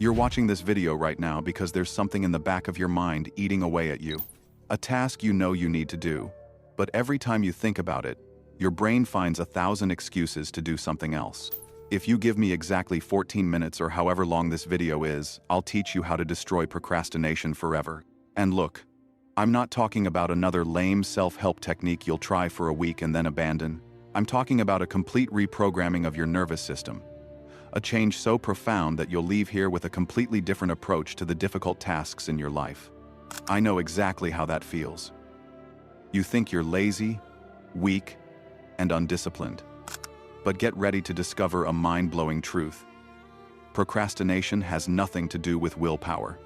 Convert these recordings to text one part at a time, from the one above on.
You're watching this video right now because there's something in the back of your mind eating away at you. A task you know you need to do, but every time you think about it, your brain finds 1,000 excuses to do something else. If you give me exactly 14 minutes or however long this video is, I'll teach you how to destroy procrastination forever. And look, I'm not talking about another lame self-help technique you'll try for a week and then abandon. I'm talking about a complete reprogramming of your nervous system. A change so profound that you'll leave here with a completely different approach to the difficult tasks in your life. I know exactly how that feels. You think you're lazy, weak, and undisciplined. But get ready to discover a mind-blowing truth. Procrastination has nothing to do with willpower.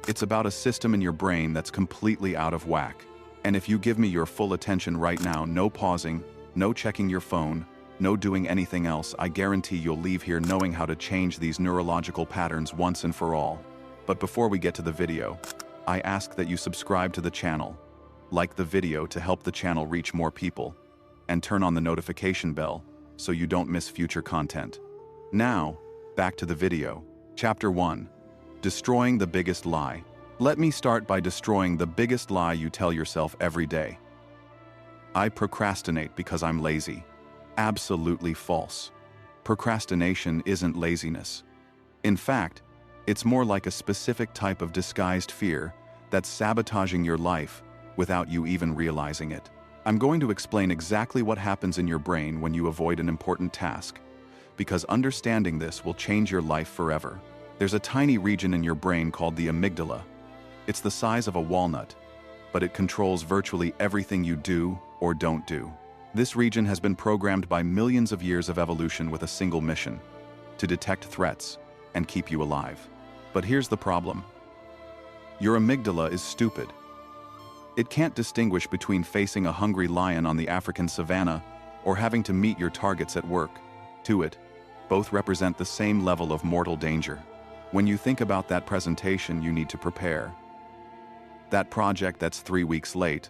It's about a system in your brain that's completely out of whack. And if you give me your full attention right now, no pausing, no checking your phone, no doing anything else, I guarantee you'll leave here knowing how to change these neurological patterns once and for all. But before we get to the video, I ask that you subscribe to the channel, like the video to help the channel reach more people, and turn on the notification bell so you don't miss future content. Now, back to the video. Chapter 1. Destroying the biggest lie. Let me start by destroying the biggest lie you tell yourself every day. I procrastinate because I'm lazy. Absolutely false. Procrastination isn't laziness. In fact, it's more like a specific type of disguised fear that's sabotaging your life without you even realizing it. I'm going to explain exactly what happens in your brain when you avoid an important task, because understanding this will change your life forever. There's a tiny region in your brain called the amygdala. It's the size of a walnut, but it controls virtually everything you do or don't do. This region has been programmed by millions of years of evolution with a single mission: to detect threats and keep you alive. But here's the problem. Your amygdala is stupid. It can't distinguish between facing a hungry lion on the African savanna or having to meet your targets at work. To it, both represent the same level of mortal danger. When you think about that presentation you need to prepare, that project that's 3 weeks late,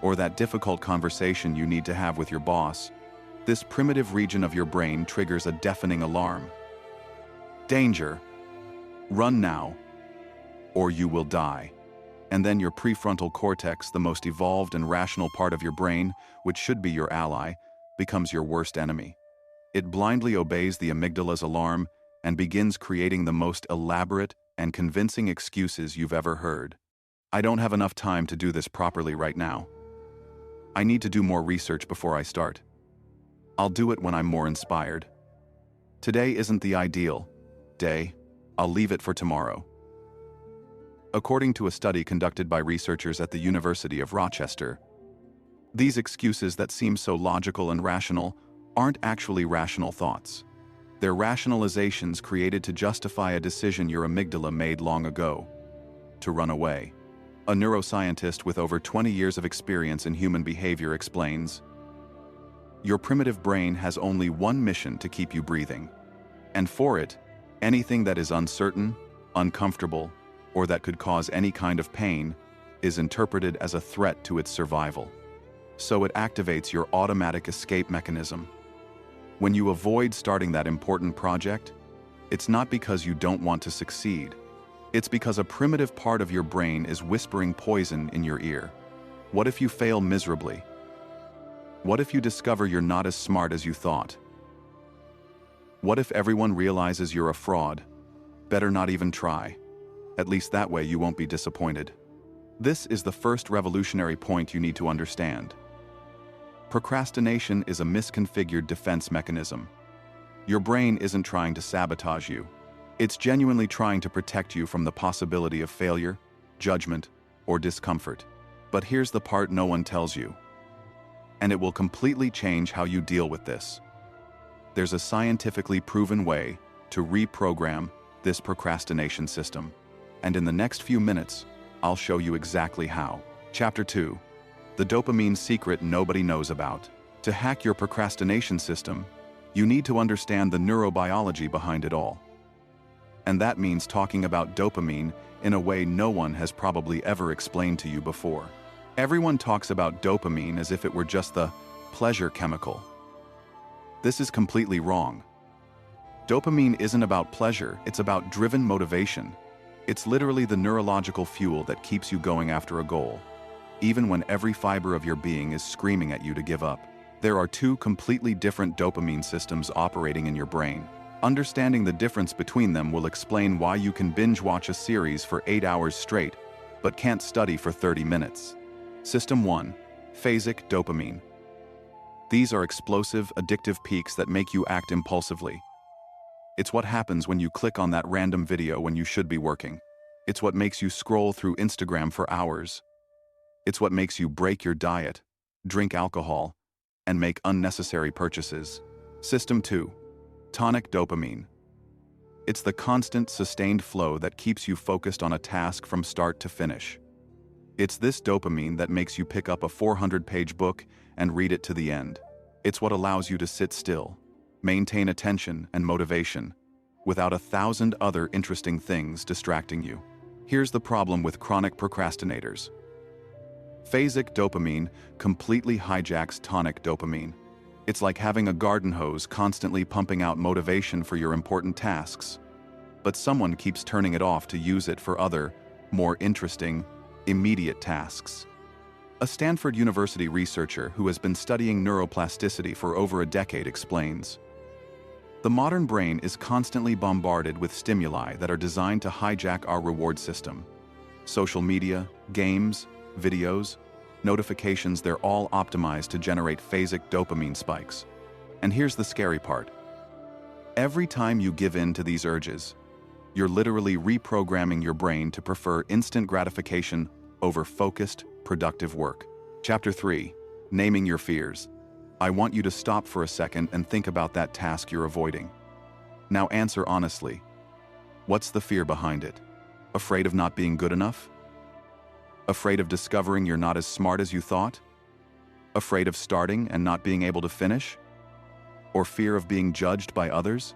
or that difficult conversation you need to have with your boss, this primitive region of your brain triggers a deafening alarm. Danger! Run now, or you will die. And then your prefrontal cortex, the most evolved and rational part of your brain, which should be your ally, becomes your worst enemy. It blindly obeys the amygdala's alarm and begins creating the most elaborate and convincing excuses you've ever heard. I don't have enough time to do this properly right now. I need to do more research before I start. I'll do it when I'm more inspired. Today isn't the ideal day. I'll leave it for tomorrow. According to a study conducted by researchers at the University of Rochester, these excuses that seem so logical and rational aren't actually rational thoughts. They're rationalizations created to justify a decision your amygdala made long ago: to run away. A neuroscientist with over 20 years of experience in human behavior explains, your primitive brain has only one mission to keep you breathing. And for it, anything that is uncertain, uncomfortable, or that could cause any kind of pain is interpreted as a threat to its survival. So it activates your automatic escape mechanism. When you avoid starting that important project, it's not because you don't want to succeed. It's because a primitive part of your brain is whispering poison in your ear. What if you fail miserably? What if you discover you're not as smart as you thought? What if everyone realizes you're a fraud? Better not even try. At least that way you won't be disappointed. This is the first revolutionary point you need to understand. Procrastination is a misconfigured defense mechanism. Your brain isn't trying to sabotage you. It's genuinely trying to protect you from the possibility of failure, judgment, or discomfort. But here's the part no one tells you. And it will completely change how you deal with this. There's a scientifically proven way to reprogram this procrastination system. And in the next few minutes, I'll show you exactly how. Chapter 2. The dopamine secret nobody knows about. To hack your procrastination system, you need to understand the neurobiology behind it all. And that means talking about dopamine in a way no one has probably ever explained to you before. Everyone talks about dopamine as if it were just the pleasure chemical. This is completely wrong. Dopamine isn't about pleasure, it's about driven motivation. It's literally the neurological fuel that keeps you going after a goal, even when every fiber of your being is screaming at you to give up. There are two completely different dopamine systems operating in your brain. Understanding the difference between them will explain why you can binge watch a series for 8 hours straight, but can't study for 30 minutes. System 1. Phasic dopamine. These are explosive, addictive peaks that make you act impulsively. It's what happens when you click on that random video when you should be working. It's what makes you scroll through Instagram for hours. It's what makes you break your diet, drink alcohol, and make unnecessary purchases. System 2. Tonic dopamine. It's the constant, sustained flow that keeps you focused on a task from start to finish. It's this dopamine that makes you pick up a 400-page book and read it to the end. It's what allows you to sit still, maintain attention and motivation, without 1,000 other interesting things distracting you. Here's the problem with chronic procrastinators. Phasic dopamine completely hijacks tonic dopamine. It's like having a garden hose constantly pumping out motivation for your important tasks. But someone keeps turning it off to use it for other, more interesting, immediate tasks. A Stanford University researcher who has been studying neuroplasticity for over a decade explains, the modern brain is constantly bombarded with stimuli that are designed to hijack our reward system. Social media, games, videos, notifications, they're all optimized to generate phasic dopamine spikes. And here's the scary part. Every time you give in to these urges, you're literally reprogramming your brain to prefer instant gratification over focused, productive work. Chapter 3. Naming your fears. I want you to stop for a second and think about that task you're avoiding. Now answer honestly. What's the fear behind it? Afraid of not being good enough? Afraid of discovering you're not as smart as you thought? Afraid of starting and not being able to finish? Or fear of being judged by others?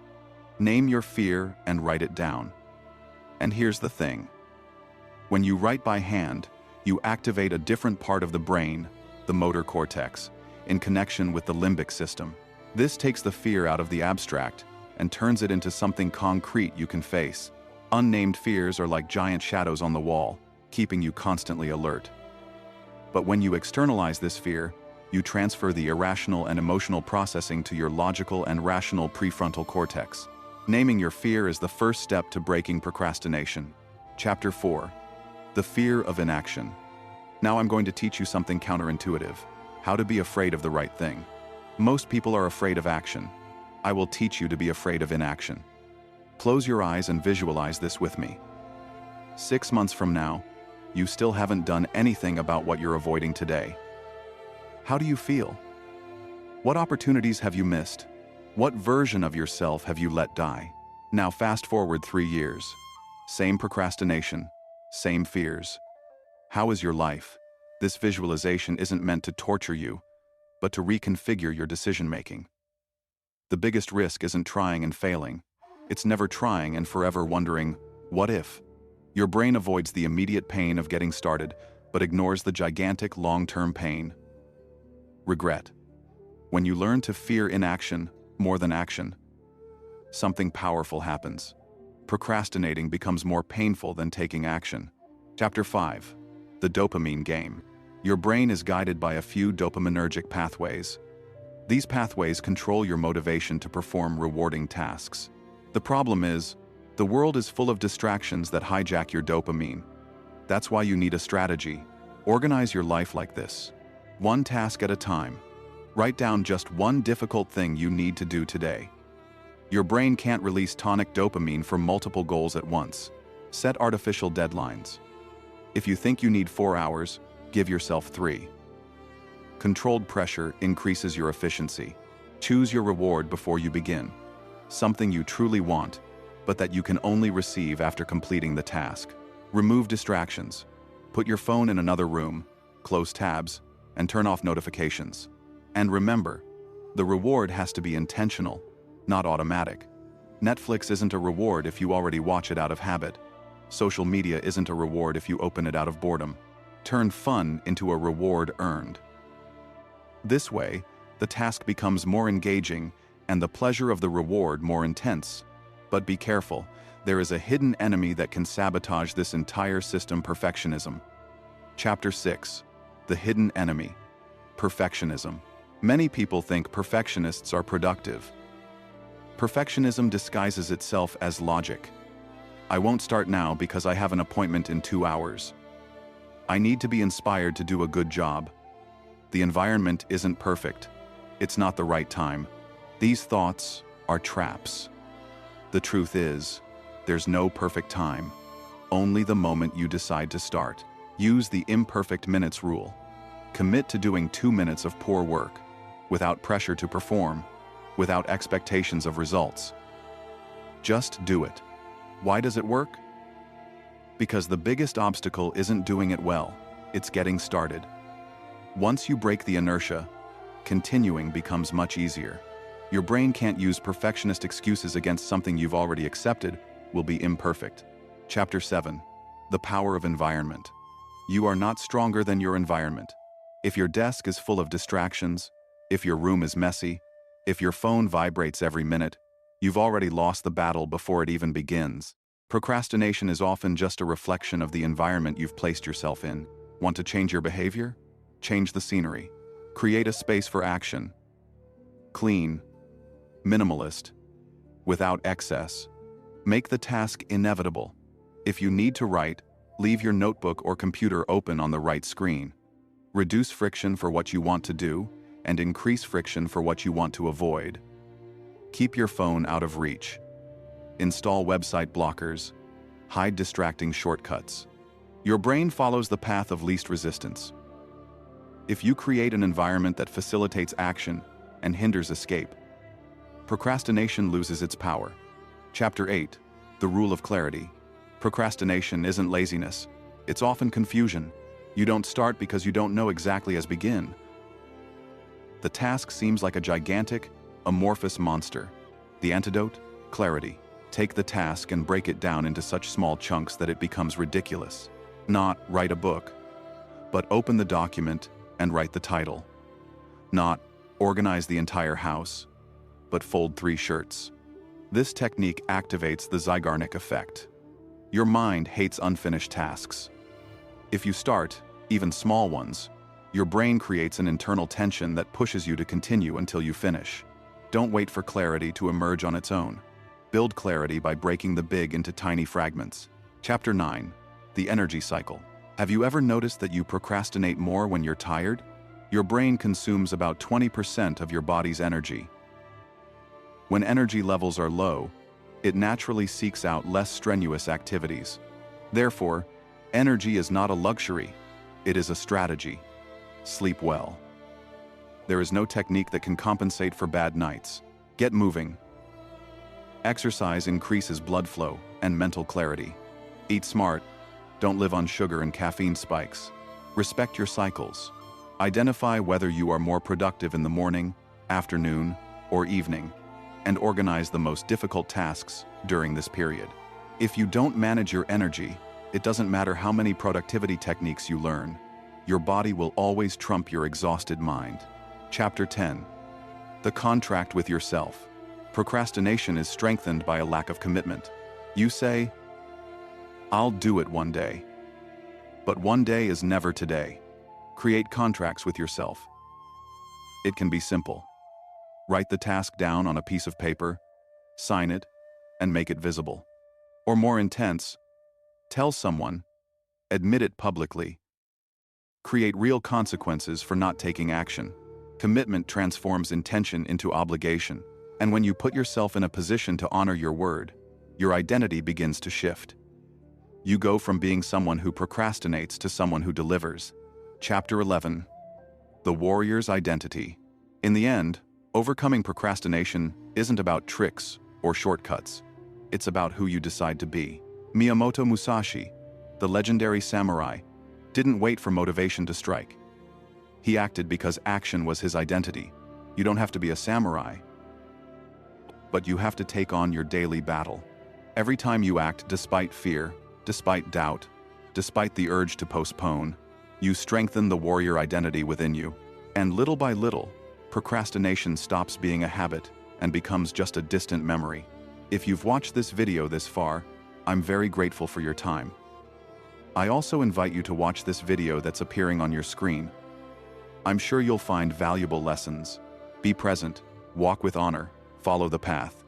Name your fear and write it down. And here's the thing. When you write by hand, you activate a different part of the brain, the motor cortex, in connection with the limbic system. This takes the fear out of the abstract and turns it into something concrete you can face. Unnamed fears are like giant shadows on the wall, keeping you constantly alert. But when you externalize this fear, you transfer the irrational and emotional processing to your logical and rational prefrontal cortex. Naming your fear is the first step to breaking procrastination. Chapter 4. The fear of inaction. Now I'm going to teach you something counterintuitive. How to be afraid of the right thing. Most people are afraid of action. I will teach you to be afraid of inaction. Close your eyes and visualize this with me. 6 months from now, you still haven't done anything about what you're avoiding today. How do you feel? What opportunities have you missed? What version of yourself have you let die? Now fast forward 3 years. Same procrastination, same fears. How is your life? This visualization isn't meant to torture you, but to reconfigure your decision-making. The biggest risk isn't trying and failing. It's never trying and forever wondering, what if? Your brain avoids the immediate pain of getting started, but ignores the gigantic long-term pain. Regret. When you learn to fear inaction more than action, something powerful happens. Procrastinating becomes more painful than taking action. Chapter 5. The dopamine game. Your brain is guided by a few dopaminergic pathways. These pathways control your motivation to perform rewarding tasks. The problem is, the world is full of distractions that hijack your dopamine. That's why you need a strategy. Organize your life like this. One task at a time. Write down just one difficult thing you need to do today. Your brain can't release tonic dopamine for multiple goals at once. Set artificial deadlines. If you think you need 4 hours, give yourself 3. Controlled pressure increases your efficiency. Choose your reward before you begin. Something you truly want, but that you can only receive after completing the task. Remove distractions. Put your phone in another room, close tabs, and turn off notifications. And remember, the reward has to be intentional, not automatic. Netflix isn't a reward if you already watch it out of habit. Social media isn't a reward if you open it out of boredom. Turn fun into a reward earned. This way, the task becomes more engaging and the pleasure of the reward more intense. But be careful, there is a hidden enemy that can sabotage this entire system: perfectionism. Chapter 6. The Hidden Enemy. Perfectionism. Many people think perfectionists are productive. Perfectionism disguises itself as logic. I won't start now because I have an appointment in 2 hours. I need to be inspired to do a good job. The environment isn't perfect. It's not the right time. These thoughts are traps. The truth is, there's no perfect time. Only the moment you decide to start. Use the imperfect minutes rule. Commit to doing 2 minutes of poor work, without pressure to perform, without expectations of results. Just do it. Why does it work? Because the biggest obstacle isn't doing it well, it's getting started. Once you break the inertia, continuing becomes much easier. Your brain can't use perfectionist excuses against something you've already accepted will be imperfect. Chapter 7. The Power of Environment. You are not stronger than your environment. If your desk is full of distractions, if your room is messy, if your phone vibrates every minute, you've already lost the battle before it even begins. Procrastination is often just a reflection of the environment you've placed yourself in. Want to change your behavior? Change the scenery. Create a space for action. Clean, minimalist, without excess. Make the task inevitable. If you need to write, leave your notebook or computer open on the right screen. Reduce friction for what you want to do, and increase friction for what you want to avoid. Keep your phone out of reach. Install website blockers. Hide distracting shortcuts. Your brain follows the path of least resistance. If you create an environment that facilitates action and hinders escape, procrastination loses its power. Chapter 8. The Rule of Clarity. Procrastination isn't laziness. It's often confusion. You don't start because you don't know exactly as begin. The task seems like a gigantic, amorphous monster. The antidote? Clarity. Take the task and break it down into such small chunks that it becomes ridiculous. Not write a book, but open the document and write the title. Not organize the entire house, but fold 3 shirts. This technique activates the Zeigarnik effect. Your mind hates unfinished tasks. If you start, even small ones, your brain creates an internal tension that pushes you to continue until you finish. Don't wait for clarity to emerge on its own. Build clarity by breaking the big into tiny fragments. Chapter 9. The Energy Cycle. Have you ever noticed that you procrastinate more when you're tired? Your brain consumes about 20% of your body's energy. When energy levels are low, it naturally seeks out less strenuous activities. Therefore, energy is not a luxury, it is a strategy. Sleep well. There is no technique that can compensate for bad nights. Get moving. Exercise increases blood flow and mental clarity. Eat smart. Don't live on sugar and caffeine spikes. Respect your cycles. Identify whether you are more productive in the morning, afternoon, or evening, and organize the most difficult tasks during this period. If you don't manage your energy, it doesn't matter how many productivity techniques you learn. Your body will always trump your exhausted mind. Chapter 10. The Contract with Yourself. Procrastination is strengthened by a lack of commitment. You say, "I'll do it one day." But one day is never today. Create contracts with yourself. It can be simple. Write the task down on a piece of paper, sign it, and make it visible. Or more intense, tell someone, admit it publicly. Create real consequences for not taking action. Commitment transforms intention into obligation, and when you put yourself in a position to honor your word, your identity begins to shift. You go from being someone who procrastinates to someone who delivers. Chapter 11. The Warrior's Identity. In the end, overcoming procrastination isn't about tricks or shortcuts. It's about who you decide to be. Miyamoto Musashi, the legendary samurai, didn't wait for motivation to strike. He acted because action was his identity. You don't have to be a samurai, but you have to take on your daily battle. Every time you act despite fear, despite doubt, despite the urge to postpone, you strengthen the warrior identity within you. And little by little, procrastination stops being a habit and becomes just a distant memory. If you've watched this video this far, I'm very grateful for your time. I also invite you to watch this video that's appearing on your screen. I'm sure you'll find valuable lessons. Be present, walk with honor, follow the path.